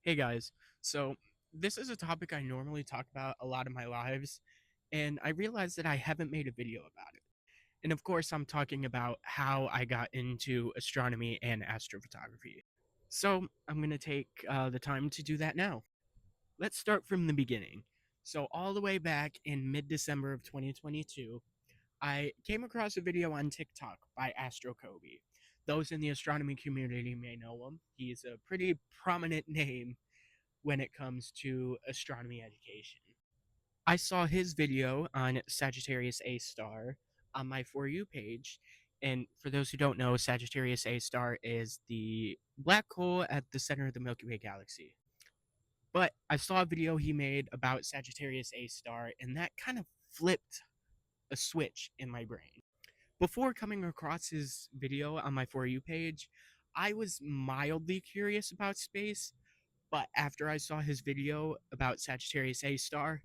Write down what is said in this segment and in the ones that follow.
Hey guys, so this is a topic I normally talk about a lot of my lives, and I realized that I haven't made a video about it. And of course, I'm talking about how I got into astronomy and astrophotography. So I'm going to take the time to do that now. Let's start from the beginning. So, all the way back in mid December of 2022, I came across a video on TikTok by Astrophotography. Those in the astronomy community may know him. He's a pretty prominent name when it comes to astronomy education. I saw his video on Sagittarius A star on my For You page. And for those who don't know, Sagittarius A star is the black hole at the center of the Milky Way galaxy. But I saw a video he made about Sagittarius A star, and that kind of flipped a switch in my brain. Before coming across his video on my For You page, I was mildly curious about space, but after I saw his video about Sagittarius A star,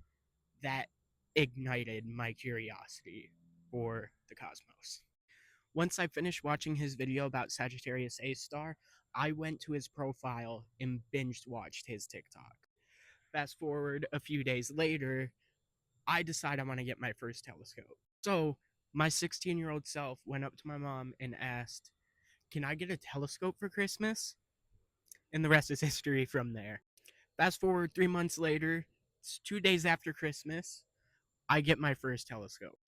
that ignited my curiosity for the cosmos. Once I finished watching his video about Sagittarius A star, I went to his profile and binge watched his TikTok. Fast forward a few days later, I decide I want to get my first telescope. So, my 16-year-old self went up to my mom and asked, "Can I get a telescope for Christmas?" And the rest is history from there. Fast forward 3 months later, it's 2 days after Christmas, I get my first telescope.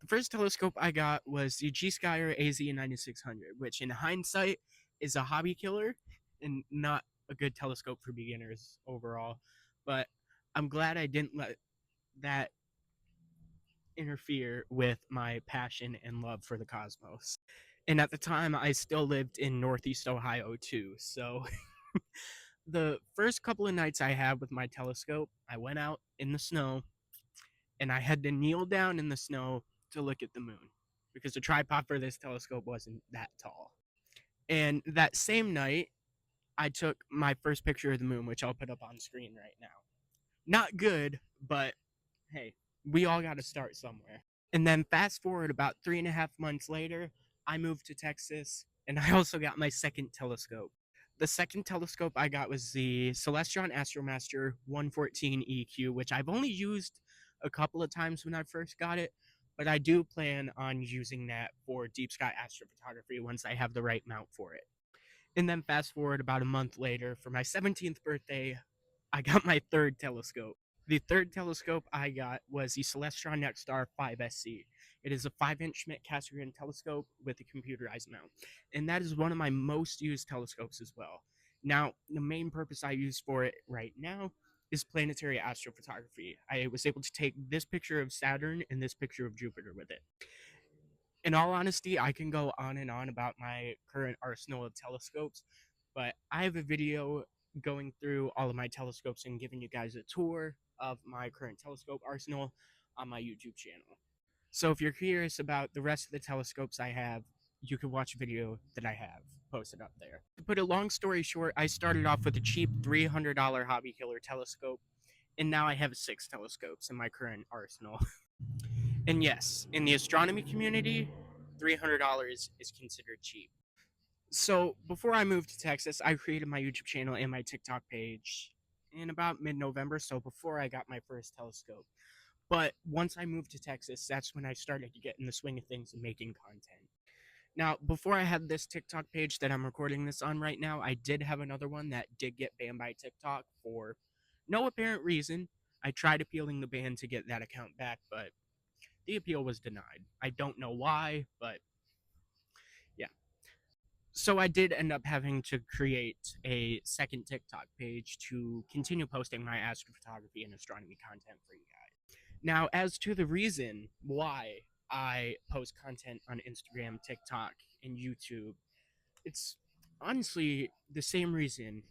The first telescope I got was the G Skyer AZ9600, which in hindsight is a hobby killer and not a good telescope for beginners overall. But I'm glad I didn't let that interfere with my passion and love for the cosmos. And at the time, I still lived in Northeast Ohio too. So the first couple of nights I had with my telescope, I went out in the snow and I had to kneel down in the snow to look at the moon because the tripod for this telescope wasn't that tall. And that same night, I took my first picture of the moon, which I'll put up on screen right now. Not good, but hey, we all got to start somewhere. And then fast forward about 3.5 months later, I moved to Texas and I also got my second telescope. The second telescope I got was the Celestron Astromaster 114 EQ, which I've only used a couple of times when I first got it, but I do plan on using that for deep sky astrophotography once I have the right mount for it. And then fast forward about a month later, for my 17th birthday, I got my third telescope. The third telescope I got was the Celestron Nexstar 5SC. It is a 5-inch Schmidt-Cassegrain telescope with a computerized mount, and that is one of my most used telescopes as well. Now, the main purpose I use for it right now is planetary astrophotography. I was able to take this picture of Saturn and this picture of Jupiter with it. In all honesty, I can go on and on about my current arsenal of telescopes, but I have a video going through all of my telescopes and giving you guys a tour of my current telescope arsenal on my YouTube channel. So if you're curious about the rest of the telescopes I have, you can watch a video that I have posted up there. To put a long story short, I started off with a cheap $300 hobby killer telescope, and now I have 6 telescopes in my current arsenal. And yes, in the astronomy community, $300 is considered cheap. So before I moved to Texas, I created my YouTube channel and my TikTok page in about mid-November, so before I got my first telescope. But once I moved to Texas, that's when I started to get in the swing of things and making content. Now, before I had this TikTok page that I'm recording this on right now, I did have another one that did get banned by TikTok for no apparent reason. I tried appealing the ban to get that account back, but the appeal was denied. I don't know why, but yeah. So I did end up having to create a second TikTok page to continue posting my astrophotography and astronomy content for you guys. Now, as to the reason why I post content on Instagram, TikTok, and YouTube, it's honestly the same reason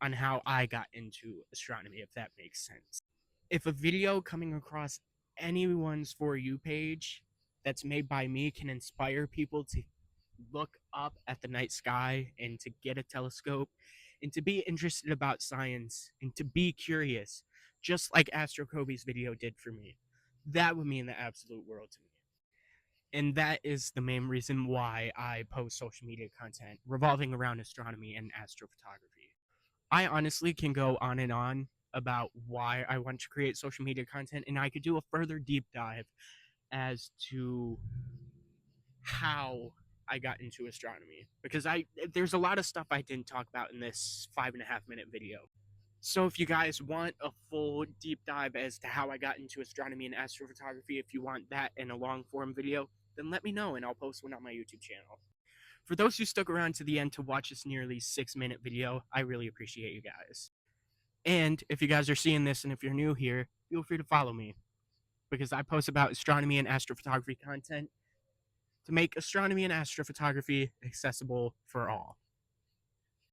on how I got into astronomy, if that makes sense. If a video coming across anyone's For You page that's made by me can inspire people to look up at the night sky and to get a telescope and to be interested about science and to be curious, just like Astro Kobe's video did for me, that would mean the absolute world to me. And that is the main reason why I post social media content revolving around astronomy and astrophotography. I honestly can go on and on about why I want to create social media content, and I could do a further deep dive as to how I got into astronomy because there's a lot of stuff I didn't talk about in this 5.5 minute video. So if you guys want a full deep dive as to how I got into astronomy and astrophotography, if you want that in a long form video, then let me know and I'll post one on my YouTube channel. For those who stuck around to the end to watch this nearly 6 minute video, I really appreciate you guys. And if you guys are seeing this and if you're new here, feel free to follow me because I post about astronomy and astrophotography content to make astronomy and astrophotography accessible for all.